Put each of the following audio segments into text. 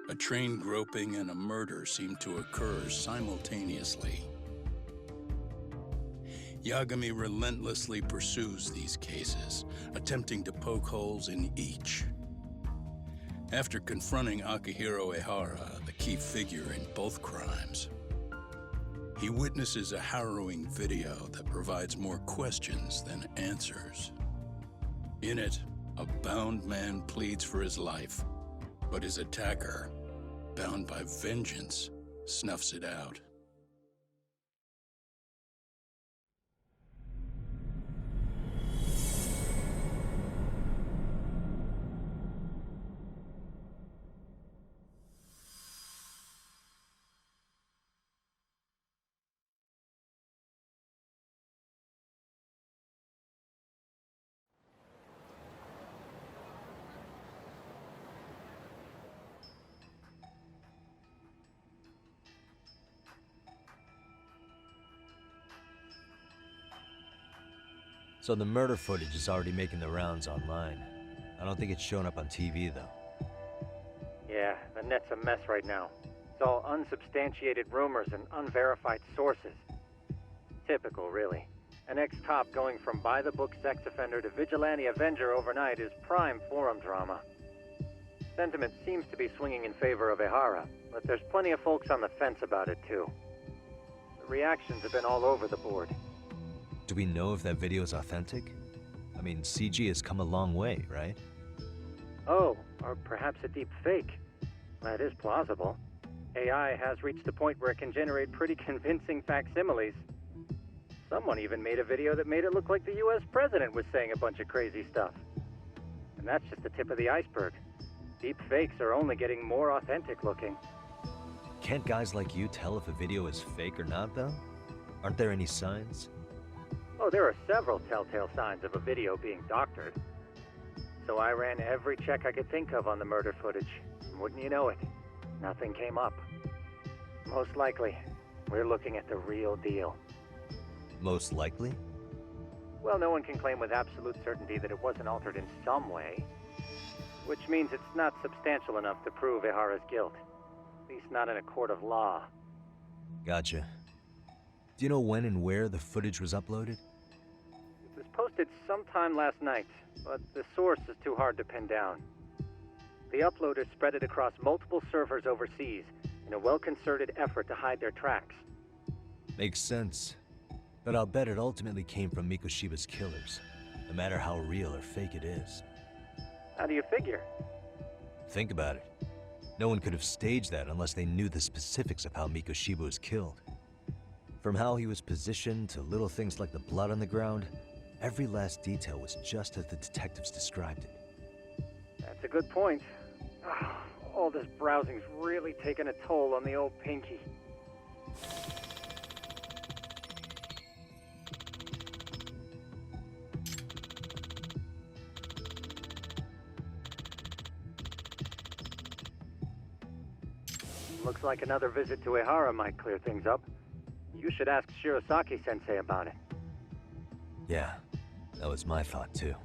A train groping and a murder seem to occur simultaneously. Yagami relentlessly pursues these cases, attempting to poke holes in each. After confronting Akihiro Ehara, the key figure in both crimes, he witnesses a harrowing video that provides more questions than answers. In it, a bound man pleads for his life, but his attacker, bound by vengeance, snuffs it out. So the murder footage is already making the rounds online. I don't think it's showing up on TV, though. Yeah, the net's a mess right now. It's all unsubstantiated rumors and unverified sources. Typical, really. An ex-cop going from by-the-book sex offender to vigilante avenger overnight is prime forum drama. Sentiment seems to be swinging in favor of Ehara, but there's plenty of folks on the fence about it, too. The reactions have been all over the board. Do we know if that video is authentic? I mean, CG has come a long way, right? Oh, or perhaps a deep fake. That is plausible. AI has reached a point where it can generate pretty convincing facsimiles. Someone even made a video that made it look like the US president was saying a bunch of crazy stuff. And that's just the tip of the iceberg. Deep fakes are only getting more authentic looking. Can't guys like you tell if a video is fake or not, though? Aren't there any signs? Oh, there are several telltale signs of a video being doctored. So I ran every check I could think of on the murder footage. And wouldn't you know it, nothing came up. Most likely, we're looking at the real deal. Most likely? Well, no one can claim with absolute certainty that it wasn't altered in some way. Which means it's not substantial enough to prove Ehara's guilt. At least not in a court of law. Gotcha. Do you know when and where the footage was uploaded? It was posted sometime last night, but the source is too hard to pin down. The uploaders spread it across multiple servers overseas in a well-concerted effort to hide their tracks. Makes sense. But I'll bet it ultimately came from Mikoshiba's killers, no matter how real or fake it is. How do you figure? Think about it. No one could have staged that unless they knew the specifics of how Mikoshiba was killed. From how he was positioned to little things like the blood on the ground, every last detail was just as the detectives described it. That's a good point. All this browsing's really taken a toll on the old pinky. Looks like another visit to Ehara might clear things up. You should ask Shirosaki-sensei about it. Yeah, that was my thought too.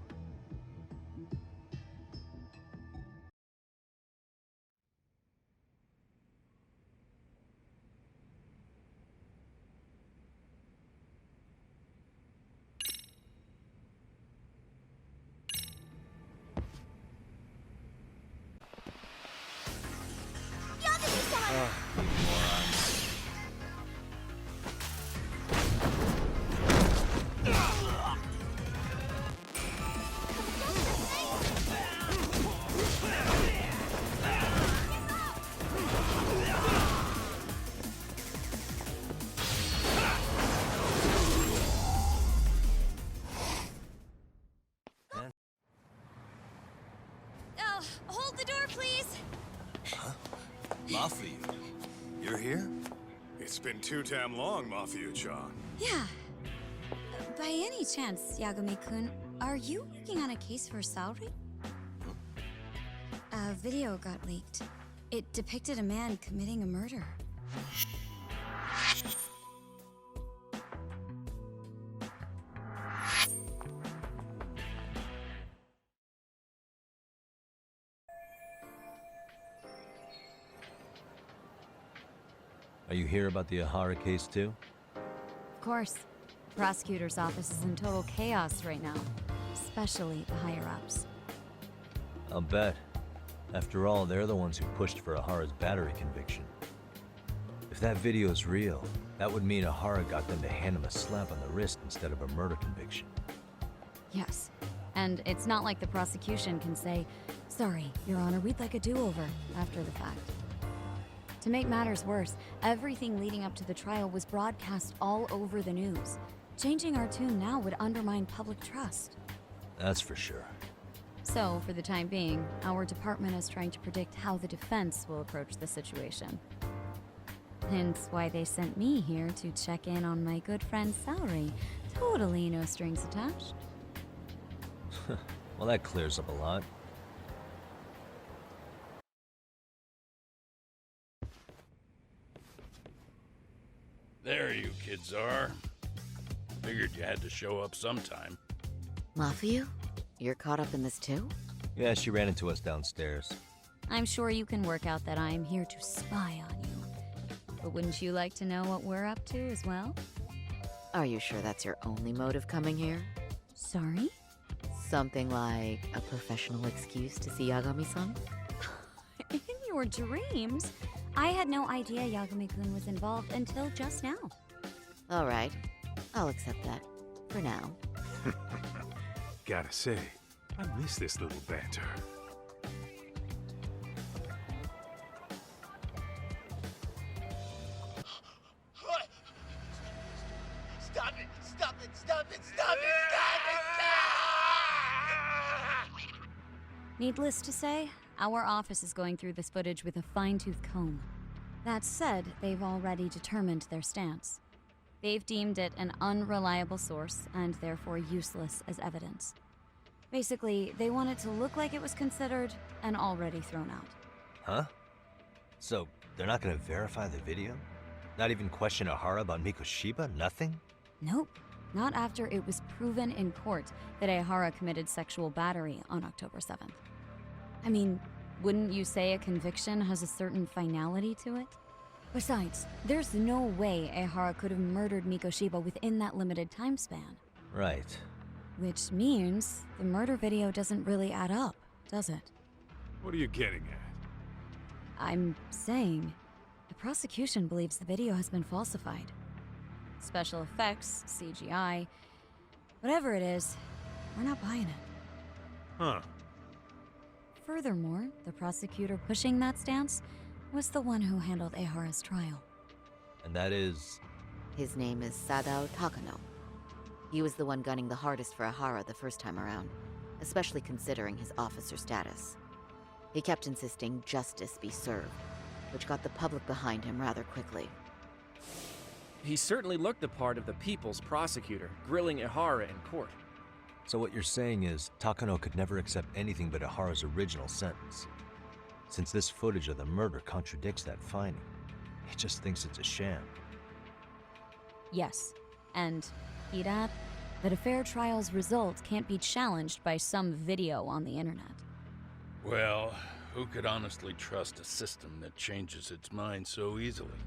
Hold the door, please. Huh? Mafuyu, you're here? It's been too damn long, Mafuyu-chan. Yeah. By any chance, Yagami-kun, are you working on a case for Saori? A video got leaked. It depicted a man committing a murder. Are you here about the Ahara case too? Of course. The prosecutor's office is in total chaos right now, especially the higher-ups. I'll bet. After all, they're the ones who pushed for Ahara's battery conviction. If that video is real, that would mean Ahara got them to hand him a slap on the wrist instead of a murder conviction. Yes. And it's not like the prosecution can say, "Sorry, Your Honor, we'd like a do-over," after the fact. To make matters worse, everything leading up to the trial was broadcast all over the news. Changing our tune now would undermine public trust. That's for sure. So, for the time being, our department is trying to predict how the defense will approach the situation. Hence why they sent me here to check in on my good friend's salary. Totally no strings attached. Well, that clears up a lot. There you kids are. Figured you had to show up sometime. Mafiu? You're caught up in this too? Yeah, she ran into us downstairs. I'm sure you can work out that I'm here to spy on you. But wouldn't you like to know what we're up to as well? Are you sure that's your only motive coming here? Sorry? Something like a professional excuse to see Yagami-san? In your dreams? I had no idea Yagami-kun was involved until just now. All right, I'll accept that. For now. Gotta say, I miss this little banter. Stop it! Stop it! Stop it! Stop it! Needless to say, our office is going through this footage with a fine-tooth comb. That said, they've already determined their stance. They've deemed it an unreliable source and therefore useless as evidence. Basically, they want it to look like it was considered and already thrown out. Huh? So, they're not gonna verify the video? Not even question Ahara about Mikoshiba? Nothing? Nope. Not after it was proven in court that Ahara committed sexual battery on October 7th. I mean, wouldn't you say a conviction has a certain finality to it? Besides, there's no way Ahara could have murdered Mikoshiba within that limited time span. Right. Which means the murder video doesn't really add up, does it? What are you getting at? I'm saying, the prosecution believes the video has been falsified. Special effects, CGI, whatever it is, we're not buying it. Huh. Furthermore, the prosecutor pushing that stance was the one who handled Ahara's trial. And that is... His name is Sadao Takano. He was the one gunning the hardest for Ahara the first time around, especially considering his officer status. He kept insisting justice be served, which got the public behind him rather quickly. He certainly looked the part of the people's prosecutor, grilling Ahara in court. So what you're saying is, Takano could never accept anything but Ahara's original sentence. Since this footage of the murder contradicts that finding, he just thinks it's a sham. Yes, and Hidat, that a fair trial's result can't be challenged by some video on the internet. Well, who could honestly trust a system that changes its mind so easily?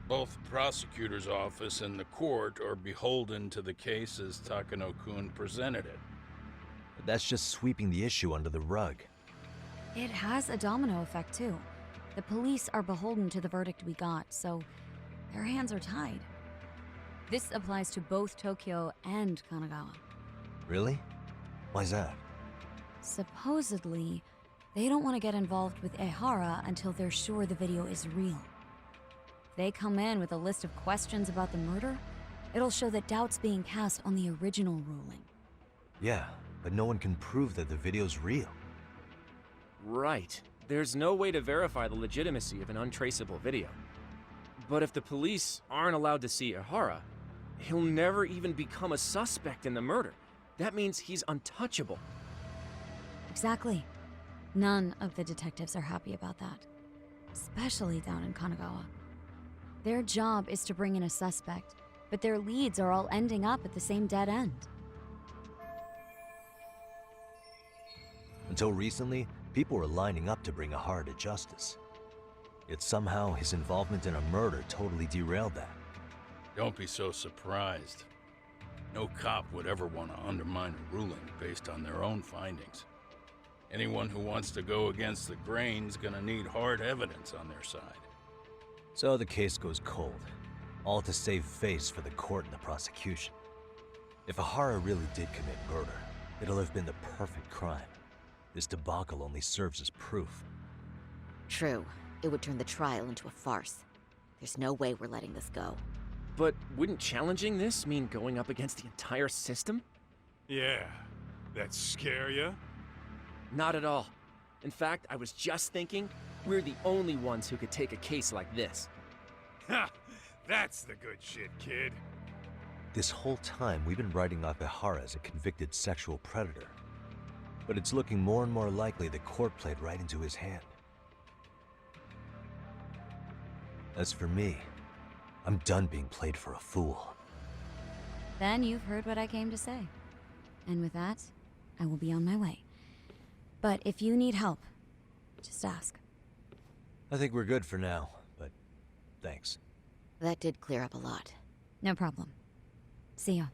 Both the prosecutor's office and the court are beholden to the case as Takano-kun presented it. But that's just sweeping the issue under the rug. It has a domino effect, too. The police are beholden to the verdict we got, so their hands are tied. This applies to both Tokyo and Kanagawa. Really? Why's that? Supposedly, they don't want to get involved with Ehara until they're sure the video is real. If they come in with a list of questions about the murder, it'll show that doubt's being cast on the original ruling. Yeah, but no one can prove that the video's real. Right. There's no way to verify the legitimacy of an untraceable video. But if the police aren't allowed to see Ahara, he'll never even become a suspect in the murder. That means he's untouchable. Exactly. None of the detectives are happy about that. Especially down in Kanagawa. Their job is to bring in a suspect, but their leads are all ending up at the same dead end. Until recently, people were lining up to bring Ahara to justice. Yet somehow his involvement in a murder totally derailed that. Don't be so surprised. No cop would ever want to undermine a ruling based on their own findings. Anyone who wants to go against the grain's gonna need hard evidence on their side. So the case goes cold, all to save face for the court and the prosecution. If Ihara really did commit murder, it'll have been the perfect crime. This debacle only serves as proof. True. It would turn the trial into a farce. There's no way we're letting this go. But wouldn't challenging this mean going up against the entire system? Yeah. That scare ya? Not at all. In fact, I was just thinking, we're the only ones who could take a case like this. Ha! That's the good shit, kid. This whole time, we've been writing off Ihara as a convicted sexual predator. But it's looking more and more likely the court played right into his hand. As for me, I'm done being played for a fool. Then you've heard what I came to say. And with that, I will be on my way. But if you need help, just ask. I think we're good for now, but thanks. That did clear up a lot. No problem. See ya.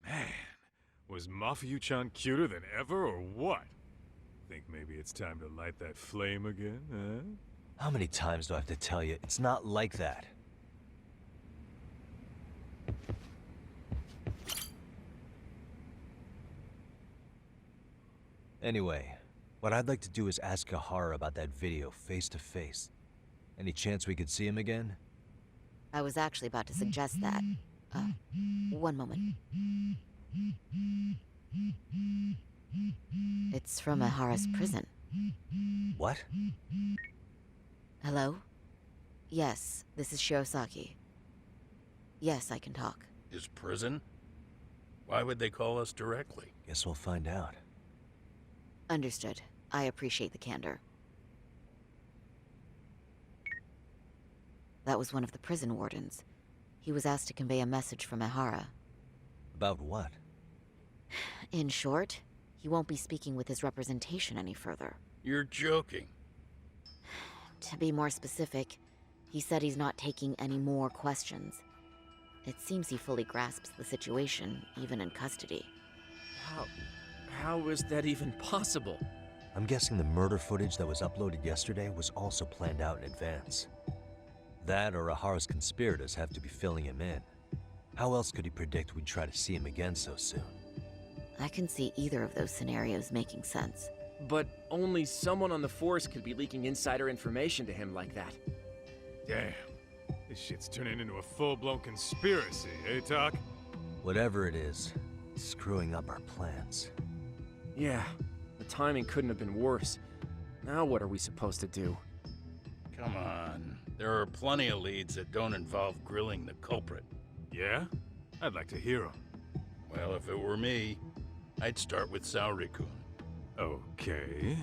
Man, was Mafuyu-chan cuter than ever or what? Think maybe it's time to light that flame again, huh? How many times do I have to tell you, it's not like that? Anyway, what I'd like to do is ask Ihara about that video face to face. Any chance we could see him again? I was actually about to suggest that. One moment. It's from Ihara's prison. What? Hello? Yes, this is Shirosaki. Yes, I can talk. His prison? Why would they call us directly? Guess we'll find out. Understood. I appreciate the candor. That was one of the prison wardens. He was asked to convey a message from Ihara. About what? In short, he won't be speaking with his representation any further. You're joking. To be more specific, he said he's not taking any more questions. It seems he fully grasps the situation, even in custody. How is that even possible? I'm guessing the murder footage that was uploaded yesterday was also planned out in advance. That or Ihara's conspirators have to be filling him in. How else could he predict we'd try to see him again so soon? I can see either of those scenarios making sense. But only someone on the force could be leaking insider information to him like that. Damn. This shit's turning into a full-blown conspiracy, eh, Talk? Whatever it is, it's screwing up our plans. Yeah, the timing couldn't have been worse. Now what are we supposed to do? Come on. There are plenty of leads that don't involve grilling the culprit. Yeah? I'd like to hear them. Well, if it were me, I'd start with Saori-kun. Okay.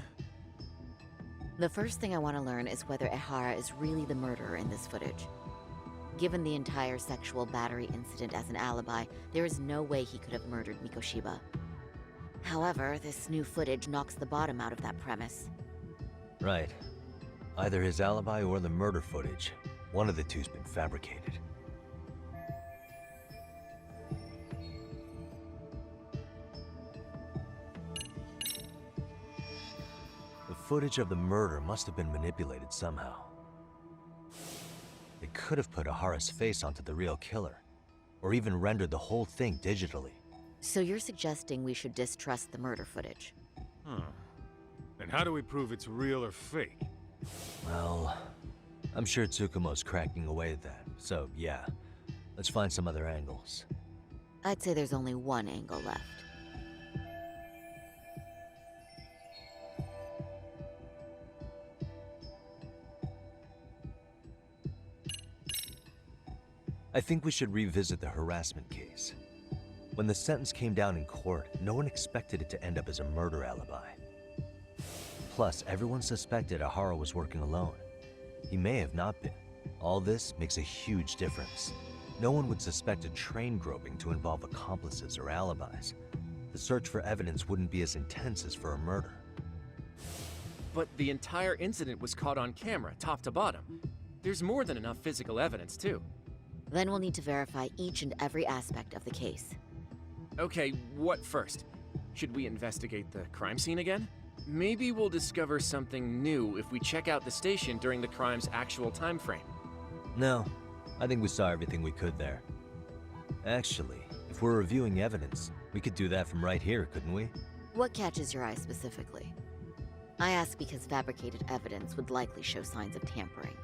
The first thing I want to learn is whether Ihara is really the murderer in this footage. Given the entire sexual battery incident as an alibi, there is no way he could have murdered Mikoshiba. However, this new footage knocks the bottom out of that premise. Right. Either his alibi or the murder footage. One of the two's been fabricated. The footage of the murder must have been manipulated somehow. They could have put Ihara's face onto the real killer, or even rendered the whole thing digitally. So you're suggesting we should distrust the murder footage? Huh. And how do we prove it's real or fake? Well, I'm sure Tsukumo's cracking away at that, so yeah. Let's find some other angles. I'd say there's only one angle left. I think we should revisit the harassment case. When the sentence came down in court, no one expected it to end up as a murder alibi. Plus, everyone suspected Ihara was working alone. He may have not been. All this makes a huge difference. No one would suspect a train groping to involve accomplices or alibis. the search for evidence wouldn't be as intense as for a murder. But the entire incident was caught on camera, top to bottom. There's more than enough physical evidence, too. Then we'll need to verify each and every aspect of the case. Okay, what first? Should we investigate the crime scene again? Maybe we'll discover something new if we check out the station during the crime's actual time frame. No, I think we saw everything we could there. Actually, if we're reviewing evidence, we could do that from right here, couldn't we? What catches your eye specifically? I ask because fabricated evidence would likely show signs of tampering.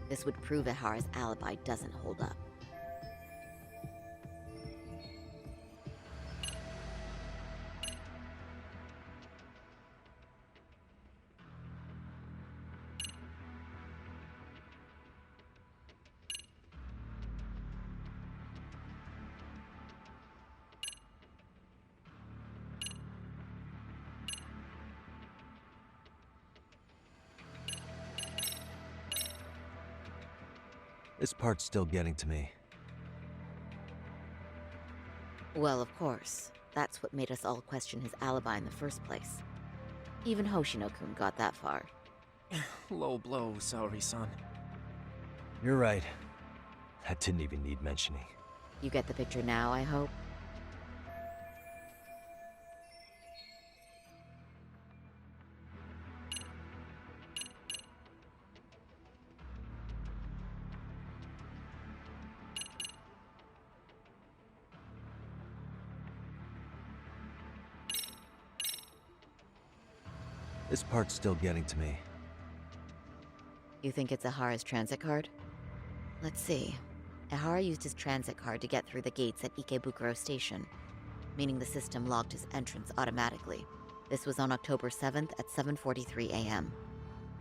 This would prove Ehara's alibi doesn't hold up. This part's still getting to me. Well, of course. That's what made us all question his alibi in the first place. Even Hoshino-kun got that far. Low blow, Saori-san. You're right. That didn't even need mentioning. You get the picture now, I hope? This part's still getting to me. You think it's Ehara's transit card? Let's see. Ehara used his transit card to get through the gates at Ikebukuro Station, meaning the system logged his entrance automatically. This was on October 7th at 7:43 a.m.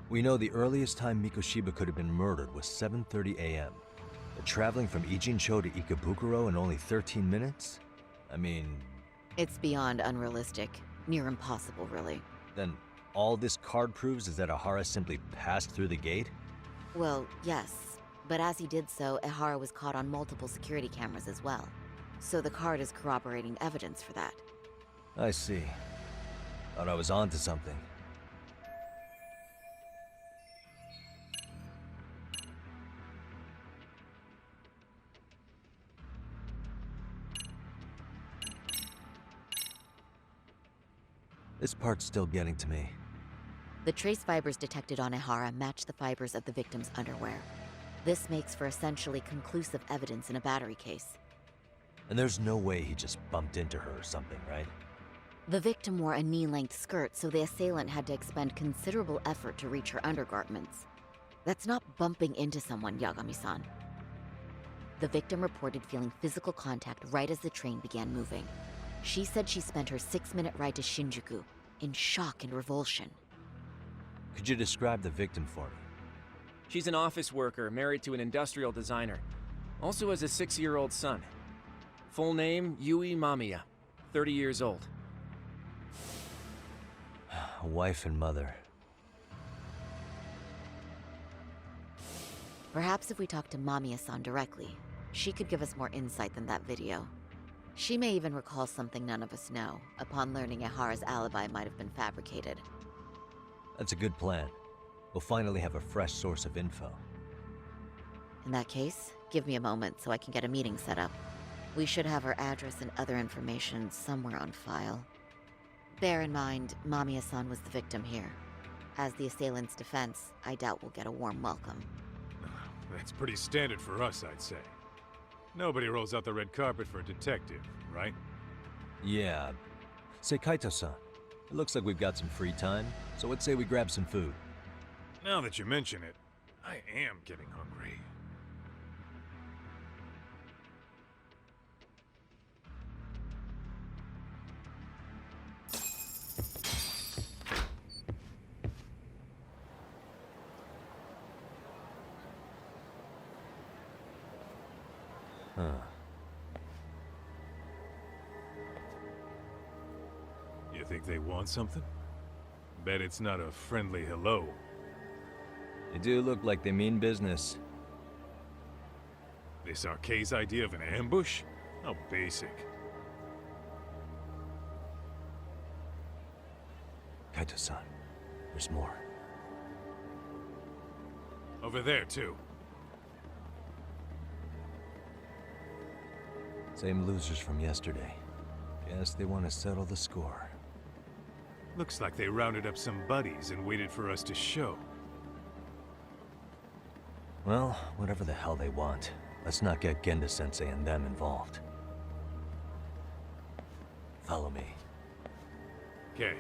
We know the earliest time Mikoshiba could have been murdered was 7:30 a.m. But traveling from Ijincho to Ikebukuro in only 13 minutes? I mean... It's beyond unrealistic. Near impossible, really. Then all this card proves is that Ehara simply passed through the gate? Well, yes. But as he did so, Ehara was caught on multiple security cameras as well. So the card is corroborating evidence for that. I see. Thought I was onto something. This part's still getting to me. The trace fibers detected on Ehara match the fibers of the victim's underwear. This makes for essentially conclusive evidence in a battery case. And there's no way he just bumped into her or something, right? The victim wore a knee-length skirt, so the assailant had to expend considerable effort to reach her undergarments. That's not bumping into someone, Yagami-san. The victim reported feeling physical contact right as the train began moving. She said she spent her 6-minute ride to Shinjuku in shock and revulsion. Could you describe the victim for me? She's an office worker, married to an industrial designer. Also has a 6-year-old son. Full name, Yui Mamiya. 30 years old. A wife and mother. Perhaps if we talk to Mamiya-san directly, she could give us more insight than that video. She may even recall something none of us know, upon learning Ehara's alibi might have been fabricated. That's a good plan. We'll finally have a fresh source of info. In that case, give me a moment so I can get a meeting set up. We should have her address and other information somewhere on file. Bear in mind, Mamiya-san was the victim here. As the assailant's defense, I doubt we'll get a warm welcome. That's pretty standard for us, I'd say. Nobody rolls out the red carpet for a detective, right? Yeah. Say, Kaito-san, it looks like we've got some free time, so let's say we grab some food. Now that you mention it, I am getting hungry. Huh. You think they want something? Bet it's not a friendly hello. They do look like they mean business. This Arcade's idea of an ambush? How basic. Kaito-san. There's more. Over there, too. Same losers from yesterday. Guess they want to settle the score. Looks like they rounded up some buddies and waited for us to show. Well, whatever the hell they want, let's not get Genda-sensei and them involved. Follow me. Okay.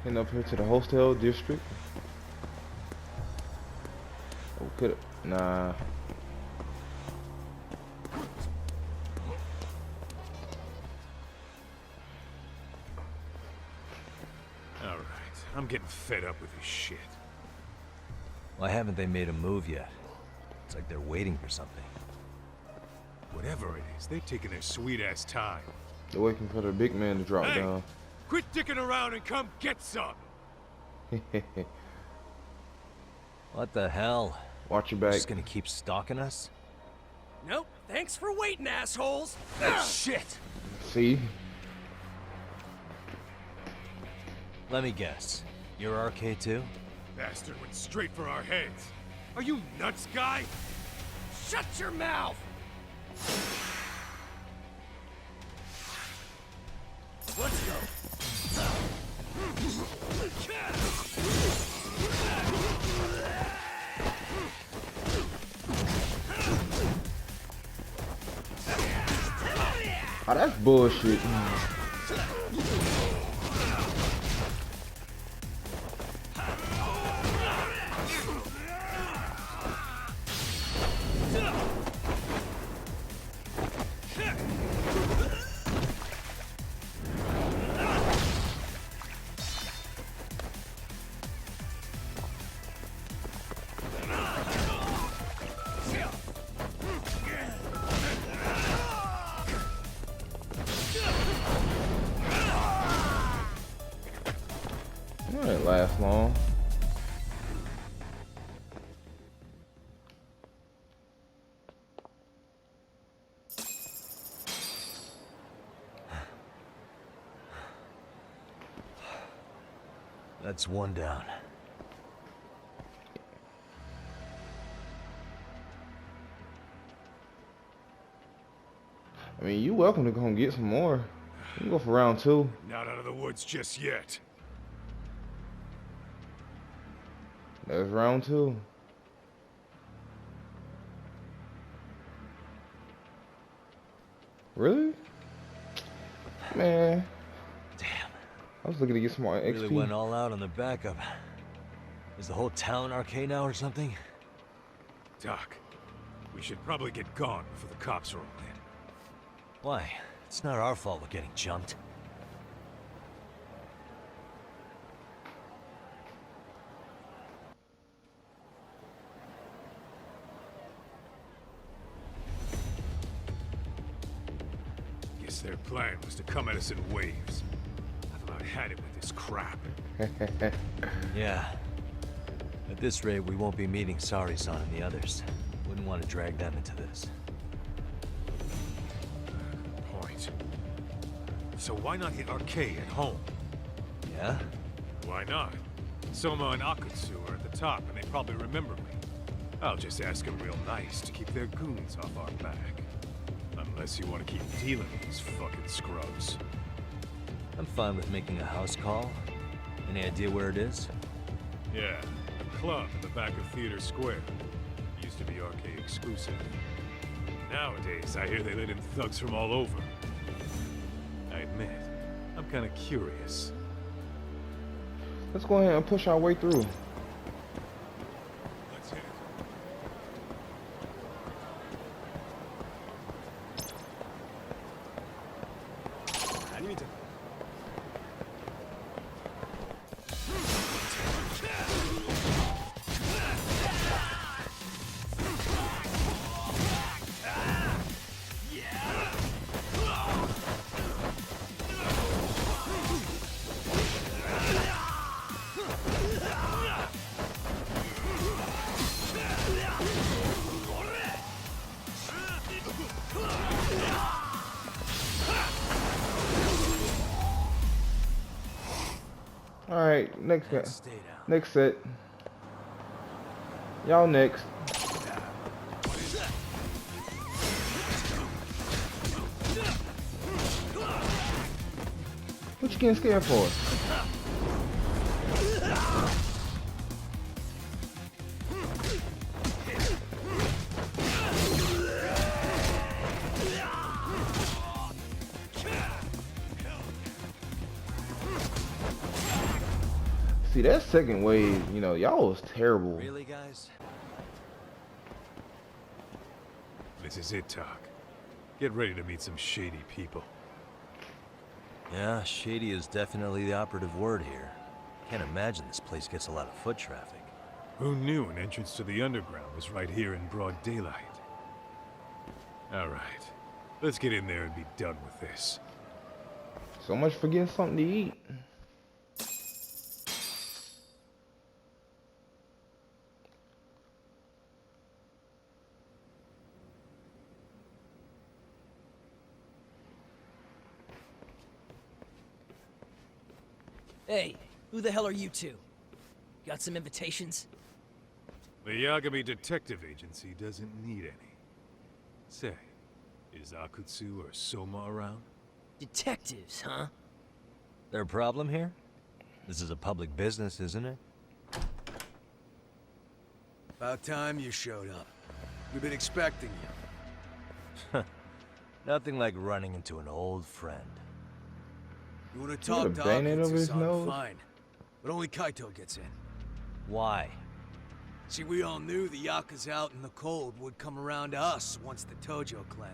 Heading up here to the hostel district. Oh, could it? Nah. Alright, I'm getting fed up with this shit. Why haven't they made a move yet? It's like they're waiting for something. Whatever it is, they're taking their sweet-ass time. They're waiting for the big man to drop Hey! down. Quit dicking around and come get some! What the hell? Watch your They're back. just gonna keep stalking us? Nope. Thanks for waiting, assholes. Shit! See? Let me guess. You're RK too? Bastard went straight for our heads. Are you nuts, guy? Shut your mouth. Let's go. Oh, that's bullshit. It didn't last long. That's one down. I mean, you welcome to go and get some more. You can go for round 2. Not out of the woods just yet. That's round 2. Really? Man, Damn. I was looking to get some more XP. Really went all out on the backup. Is the whole town RK now or something? Doc, we should probably get gone before the cops roll in. Why? It's not our fault we're getting jumped. Guess their plan was to come at us in waves. I've about had it with this crap. Yeah. At this rate, we won't be meeting Sari-san and the others. Wouldn't want to drag them into this. Point. So why not hit RK at home? Yeah? Why not? Soma and Akutsu are at the top, and they probably remember me. I'll just ask them real nice to keep their goons off our back. Unless you want to keep dealing with these fucking scrubs. I'm fine with making a house call. Any idea where it is? Yeah, a club in the back of Theater Square. Used to be RK exclusive. Nowadays, I hear they let in thugs from all over. I admit, I'm kind of curious. Let's go ahead and push our way through. Let's hit it. All right, next guy. Stay down. Next set. Y'all next. What you getting scared for? See, that second wave, you know, y'all was terrible. Really, guys? This is it, Talk. Get ready to meet some shady people. Yeah, shady is definitely the operative word here. Can't imagine this place gets a lot of foot traffic. Who knew an entrance to the underground was right here in broad daylight? All right, let's get in there and be done with this. So much for getting something to eat. Hey, who the hell are you two? Got some invitations? The Yagami Detective Agency doesn't need any. Say, is Akutsu or Soma around? Detectives, huh? There a problem here? This is a public business, isn't it? About time you showed up. We've been expecting you. Nothing like running into an old friend. You want to He got talk a to bayonet over his Akutsu-san, nose? fine. But only Kaito gets in. Why? See, we all knew the Yakuza out in the cold would come around to us once the Tojo clan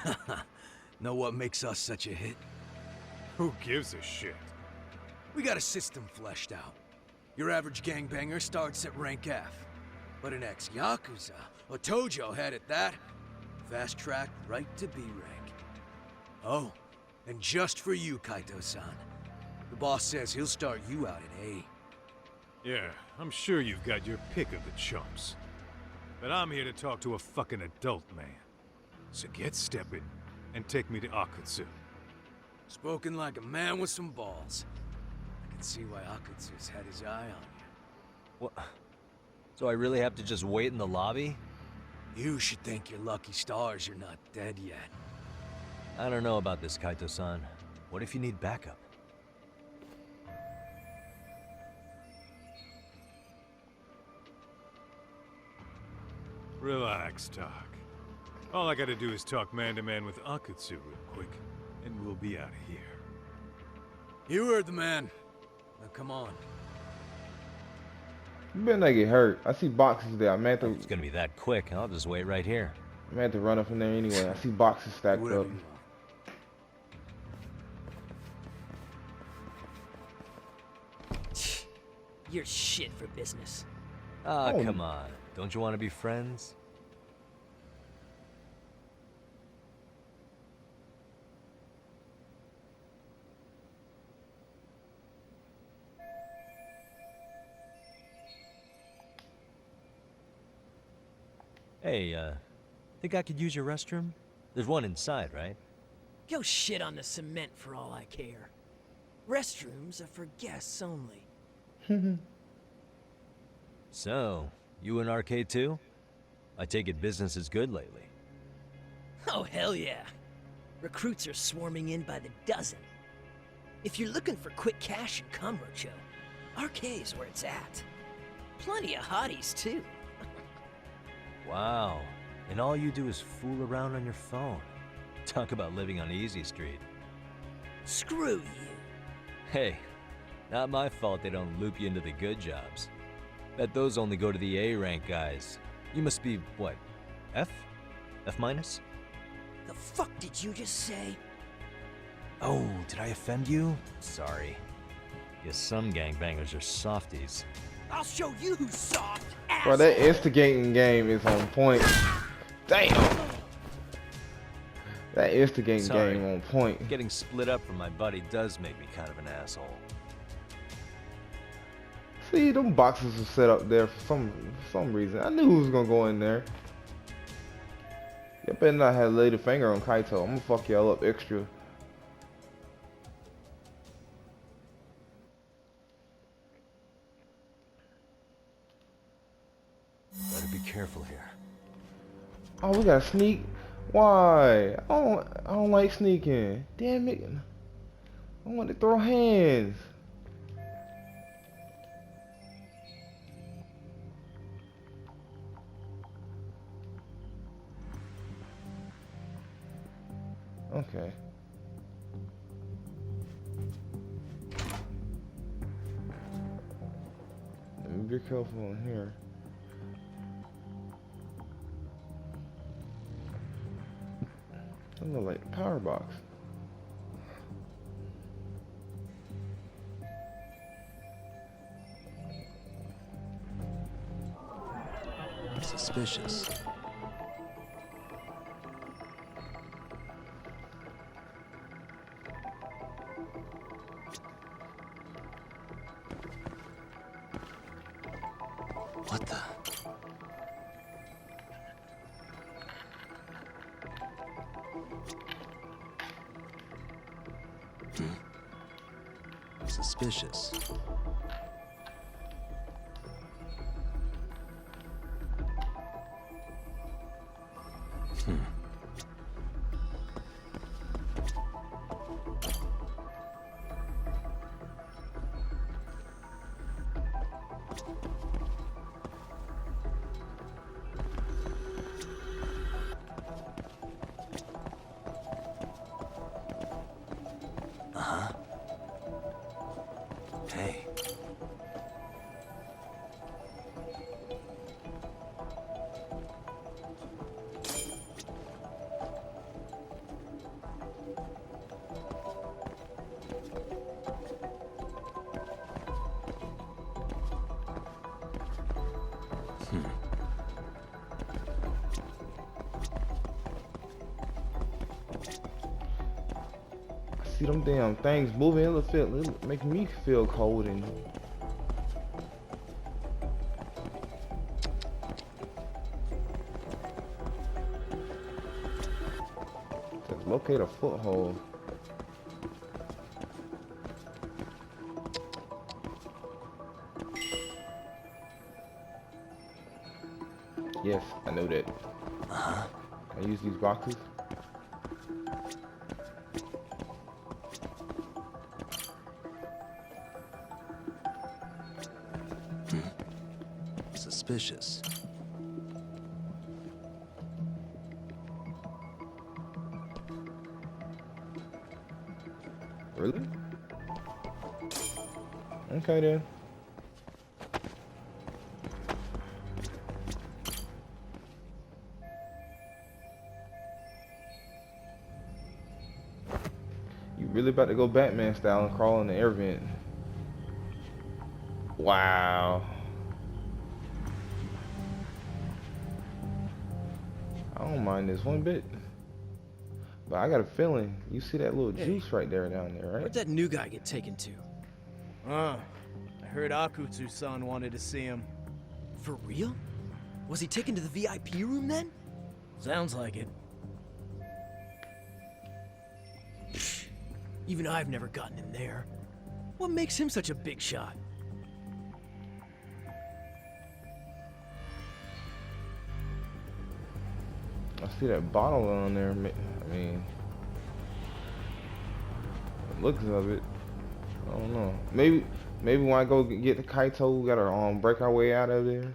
cleared out. Know what makes us such a hit? Who gives a shit? We got a system fleshed out. Your average gangbanger starts at rank F. But an ex-Yakuza, a Tojo head at that, fast track right to B rank. Oh, and just for you, Kaito-san. The boss says he'll start you out at A. Yeah, I'm sure you've got your pick of the chumps. But I'm here to talk to a fucking adult man. So get stepping and take me to Akutsu. Spoken like a man with some balls. I can see why Akutsu's had his eye on you. What? So I really have to just wait in the lobby? You should thank your lucky stars you're not dead yet. I don't know about this, Kaito-san. What if you need backup? Relax, Talk. All I gotta do is talk man-to-man with Akutsu real quick, and we'll be out of here. You heard the man. Now come on. You better not get hurt. I see boxes there. I may have to, It's gonna be that quick. I'll just wait right here. I may have to run up in there anyway. I see boxes stacked Whatever up. you want. You're shit for business. Ah, Oh. come on. Don't you want to be friends? Hey, think I could use your restroom? There's one inside, right? Go shit on the cement for all I care. Restrooms are for guests only. So, you in Arcade too? I take it business is good lately. Oh, hell yeah. Recruits are swarming in by the dozen. If you're looking for quick cash in Kamurocho, Arcade's where it's at. Plenty of hotties, too. Wow. And all you do is fool around on your phone. Talk about living on Easy Street. Screw you. Hey, not my fault they don't loop you into the good jobs. Bet those only go to the A-rank guys. You must be, what, F? F minus? The fuck did you just say? Oh, did I offend you? Sorry. Guess some gangbangers are softies. I'll show you who's soft, ass. Bro, that instigating game is on point. Damn! That instigating Sorry. game on point. Getting split up from my buddy does make me kind of an asshole. See, them boxes were set up there for some reason. I knew who was gonna go in there. You better not have laid a finger on Kaito. I'm gonna fuck y'all up extra. careful here. Oh, we got sneak. Why? I don't like sneaking. Damn it. I want to throw hands. Okay. Let me be careful in here. That look like the power box. Suspicious. What the? Suspicious. Uh-huh. Hey. See them damn things moving, it make me feel cold and to locate a foothold. Yes, I know that. Uh-huh. I use these boxes. Suspicious. Really? Okay then. You really about to go Batman style and crawl in the air vent? Wow. I don't mind this one bit. But I got a feeling, you see that little juice right there down there, right? Where'd that new guy get taken to? I heard Akutsu-san wanted to see him. For real? Was he taken to the VIP room then? Sounds like it. Even I've never gotten in there. What makes him such a big shot? I see that bottle on there. I mean, the looks of it. I don't know. Maybe when I go get the Kaito, we gotta break our way out of there.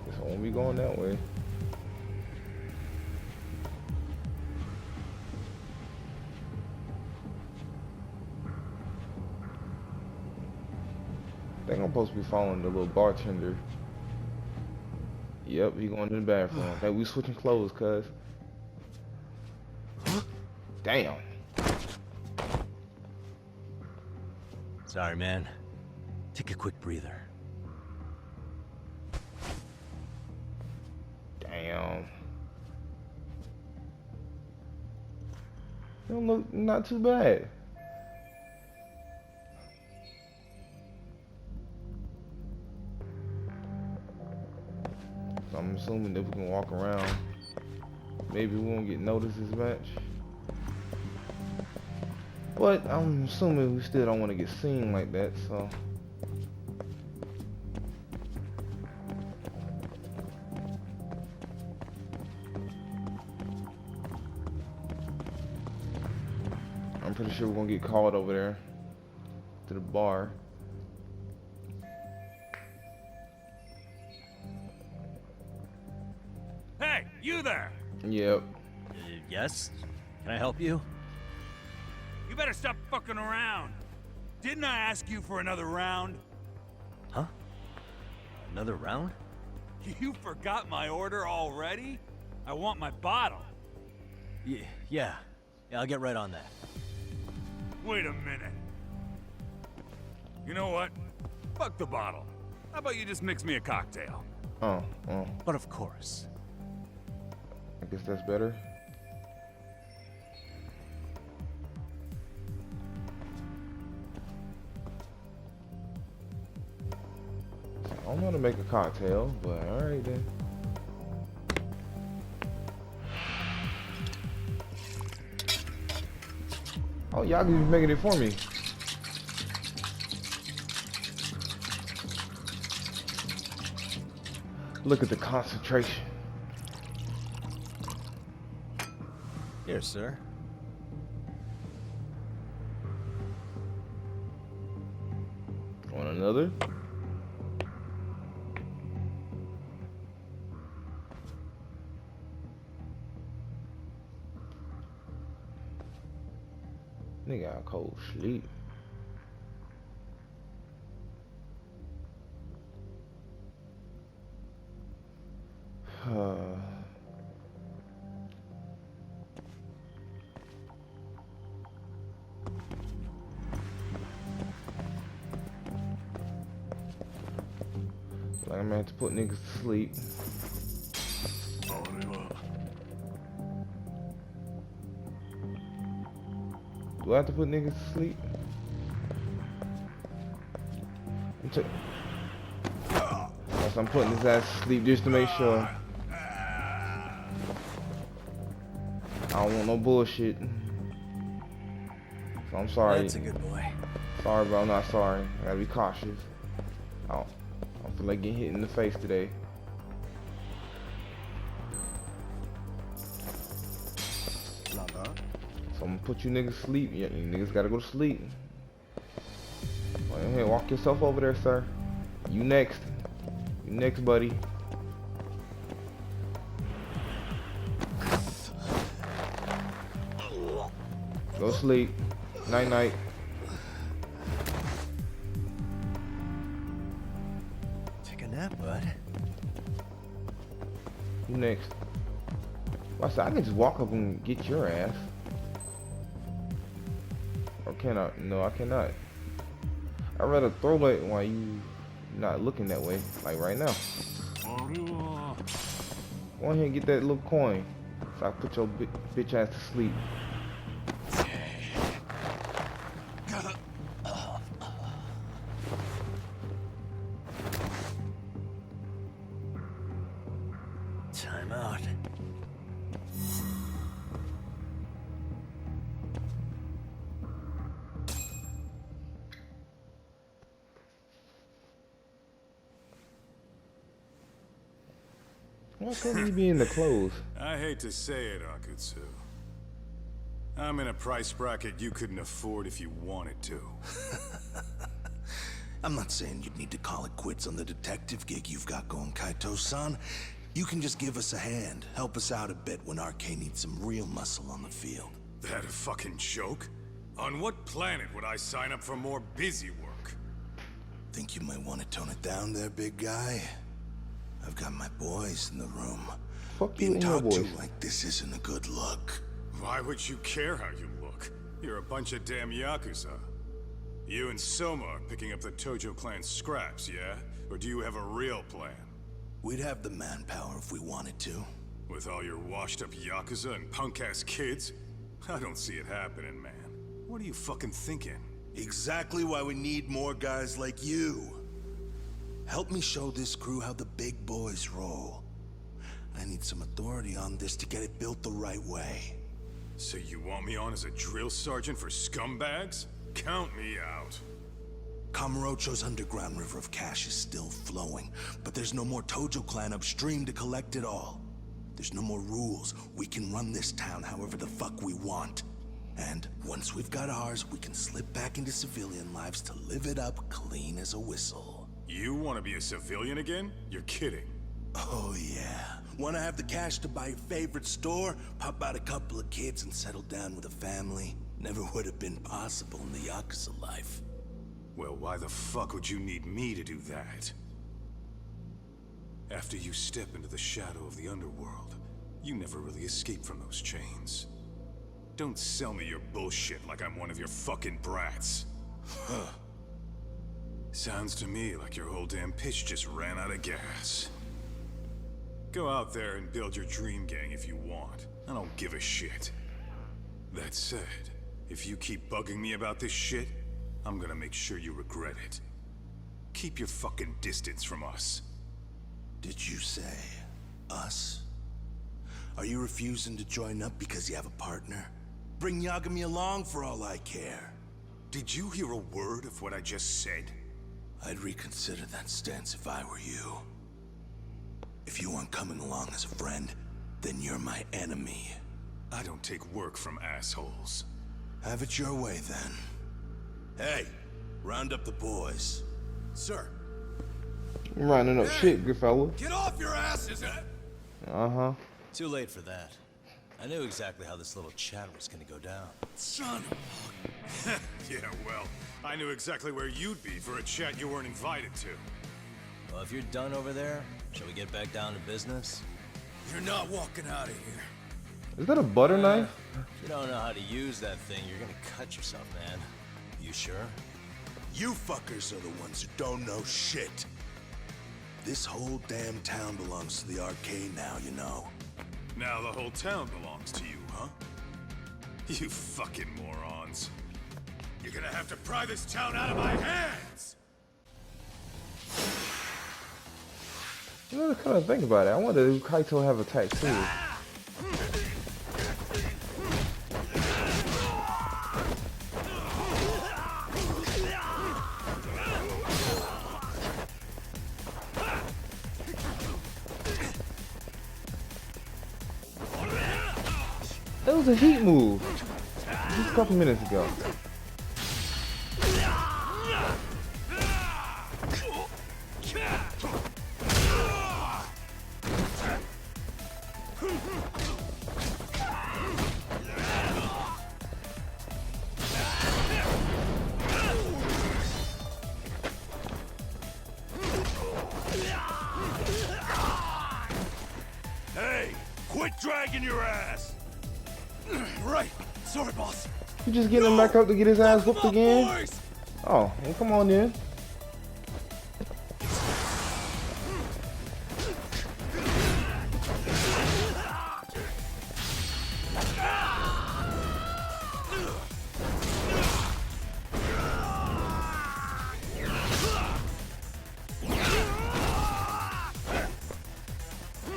I won't be going that way. I think I'm supposed to be following the little bartender. Yep, he going to the bathroom. Hey, we switching clothes, cuz. Damn. Sorry, man. Take a quick breather. Damn. Don't look not too bad. So I'm assuming that we can walk around. Maybe we won't get noticed as much. But I'm assuming we still don't want to get seen like that, so. I'm pretty sure we're gonna get called over there to the bar. Hey, you there! Yep. Yes? Can I help you? You better stop fucking around. Didn't I ask you for another round? Huh? Another round? You forgot my order already? I want my bottle. Yeah, I'll get right on that. Wait a minute. You know what? Fuck the bottle. How about you just mix me a cocktail? Oh. But of course. I guess that's better. I don't know how to make a cocktail, but alright then. Oh, y'all can be making it for me. Look at the concentration. Here, sir. Want another? Nigga got cold sleep. Like I'm gonna have to put niggas to sleep. Do I have to put niggas to sleep? Yes, I'm putting his ass to sleep just to make sure. I don't want no bullshit. So I'm sorry. That's a good boy. Sorry, bro. I'm not sorry. I gotta be cautious. I don't feel like getting hit in the face today. So I'm gonna put you niggas to sleep. Yeah, you niggas gotta go to sleep. Go ahead, walk yourself over there, sir. You next. You next, buddy. Go to sleep. Night night. Take a nap, bud. You next. Well, I said I can just walk up and get your ass. Or can I? No, I cannot. I'd rather throw it while you not looking that way, like right now. Go ahead and get that little coin, so I put your bitch ass to sleep. Time out. Why couldn't you be in the clothes? I hate to say it, Akutsu. I'm in a price bracket you couldn't afford if you wanted to. I'm not saying you'd need to call it quits on the detective gig you've got going, Kaito-san. You can just give us a hand, help us out a bit when RK needs some real muscle on the field. That a fucking joke? On what planet would I sign up for more busy work? Think you might want to tone it down there, big guy? I've got my boys in the room. Fuck you Being and your talked to boys. like this isn't a good look. Why would you care how you look? You're a bunch of damn Yakuza. You and Soma are picking up the Tojo clan scraps, yeah? Or do you have a real plan? We'd have the manpower if we wanted to. With all your washed-up Yakuza and punk-ass kids? I don't see it happening, man. What are you fucking thinking? Exactly why we need more guys like you. Help me show this crew how the big boys roll. I need some authority on this to get it built the right way. So you want me on as a drill sergeant for scumbags? Count me out. Kamurocho's underground river of cash is still flowing, but there's no more Tojo clan upstream to collect it all. There's no more rules. We can run this town however the fuck we want. And once we've got ours, we can slip back into civilian lives to live it up clean as a whistle. You want to be a civilian again? You're kidding. Oh yeah. Want to have the cash to buy your favorite store, pop out a couple of kids and settle down with a family? Never would have been possible in the Yakuza life. Well, why the fuck would you need me to do that? After you step into the shadow of the underworld, you never really escape from those chains. Don't sell me your bullshit like I'm one of your fucking brats. Huh. Sounds to me like your whole damn pitch just ran out of gas. Go out there and build your dream gang if you want. I don't give a shit. That said, if you keep bugging me about this shit, I'm gonna make sure you regret it. Keep your fucking distance from us. Did you say us? Are you refusing to join up because you have a partner? Bring Yagami along for all I care. Did you hear a word of what I just said? I'd reconsider that stance if I were you. If you aren't coming along as a friend, then you're my enemy. I don't take work from assholes. Have it your way, then. Hey, round up the boys. Sir. I'm rounding up shit, good fella. Get off your asses! Uh-huh. Too late for that. I knew exactly how this little chat was gonna go down. Son of Yeah, well, I knew exactly where you'd be for a chat you weren't invited to. Well, if you're done over there, shall we get back down to business? You're not walking out of here. Is that a butter knife? If you don't know how to use that thing, you're gonna cut yourself, man. You sure? You fuckers are the ones who don't know shit. This whole damn town belongs to the arcade now, you know. Now the whole town belongs to you, huh? You fucking morons. You're gonna have to pry this town out of my hands! You know, kind of think about it. I wonder if Kaito have a tattoo. That was a heat move just a couple minutes ago. Hey, quit dragging your ass! Right, sorry, boss. You just getting him back up to get his ass whooped again? Boys. Oh, well, come on then.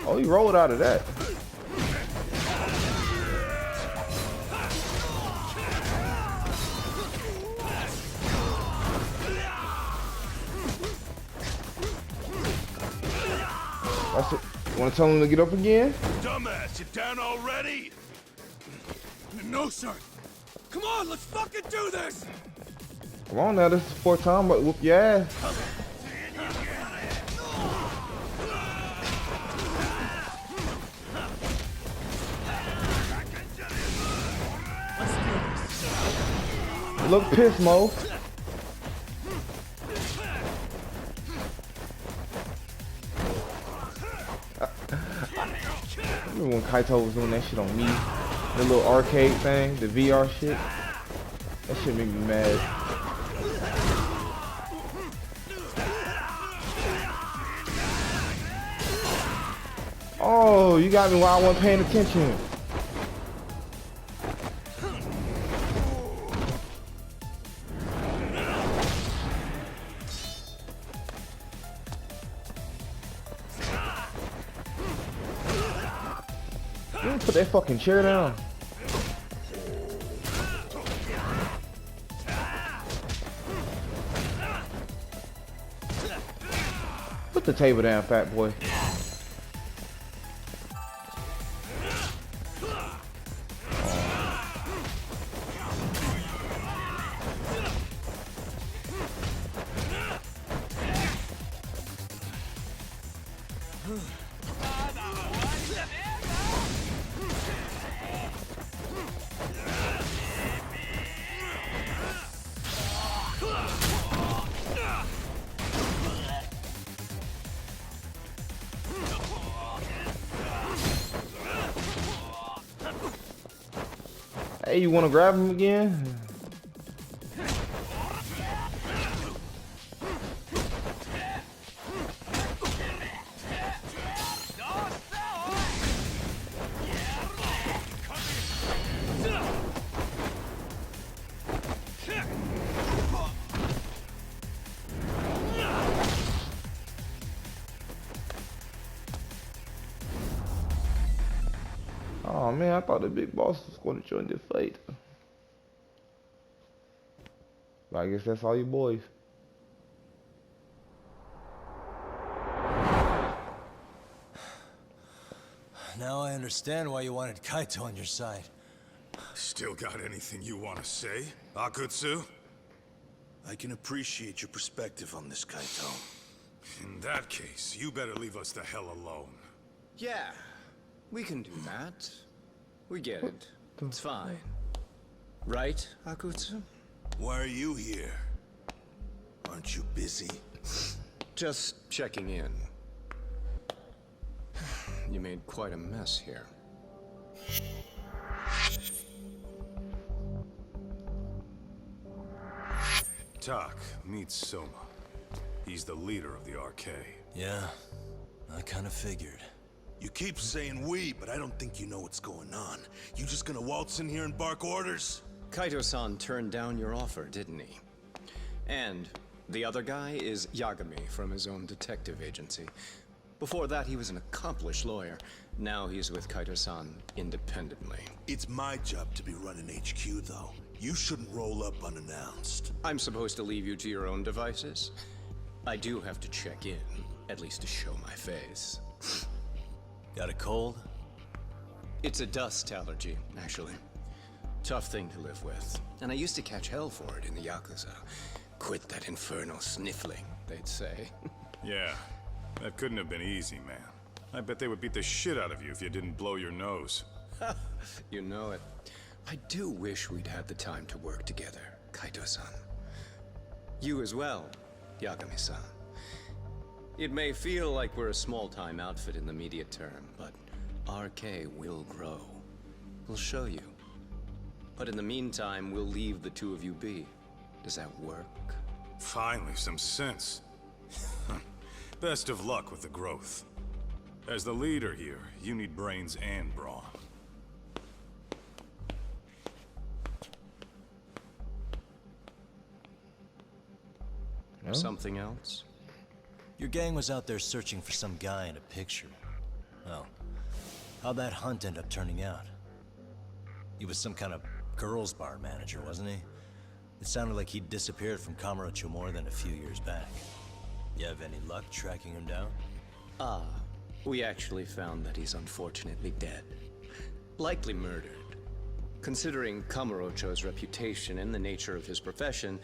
Oh, he rolled out of that. That's it. Want to tell him to get up again? Dumbass, you down already? No, sir. Come on, let's fucking do this! Come on now, this is the fourth time, but whoop your ass. You look pissed, Mo. Remember when Kaito was doing that shit on me? The little arcade thing, the VR shit. That shit made me mad. Oh, you got me while I wasn't paying attention. Put that fucking chair down. Put the table down, fat boy. Hey, you wanna grab him again? Oh man, I thought the big boss was going to join the fight. But I guess that's all you boys. Now I understand why you wanted Kaito on your side. Still got anything you want to say, Akutsu? I can appreciate your perspective on this, Kaito. In that case, you better leave us the hell alone. Yeah, we can do that. We get it. It's fine. Right, Akutsu? Why are you here? Aren't you busy? Just checking in. You made quite a mess here. Tak, meet Soma. He's the leader of the RK. Yeah, I kind of figured. You keep saying we, but I don't think you know what's going on. You just gonna waltz in here and bark orders? Kaito-san turned down your offer, didn't he? And the other guy is Yagami from his own detective agency. Before that, he was an accomplished lawyer. Now he's with Kaito-san independently. It's my job to be running HQ, though. You shouldn't roll up unannounced. I'm supposed to leave you to your own devices? I do have to check in, at least to show my face. Got a cold? It's a dust allergy, actually. Tough thing to live with. And I used to catch hell for it in the Yakuza. Quit that infernal sniffling, they'd say. Yeah, that couldn't have been easy, man. I bet they would beat the shit out of you if you didn't blow your nose. You know it. I do wish we'd had the time to work together, Kaito-san. You as well, Yagami-san. It may feel like we're a small-time outfit in the immediate term, but RK will grow. We'll show you. But in the meantime, we'll leave the two of you be. Does that work? Finally, some sense. Best of luck with the growth. As the leader here, you need brains and brawn. No? Something else? Your gang was out there searching for some guy in a picture. Well, how'd that hunt end up turning out? He was some kind of girls' bar manager, wasn't he? It sounded like he'd disappeared from Kamurocho more than a few years back. You have any luck tracking him down? We actually found that he's unfortunately dead. Likely murdered. Considering Kamurocho's reputation and the nature of his profession,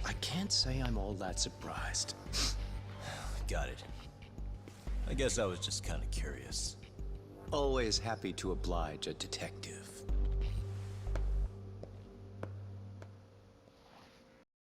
I can't say I'm all that surprised. Got it. I guess I was just kind of curious. Always happy to oblige a detective.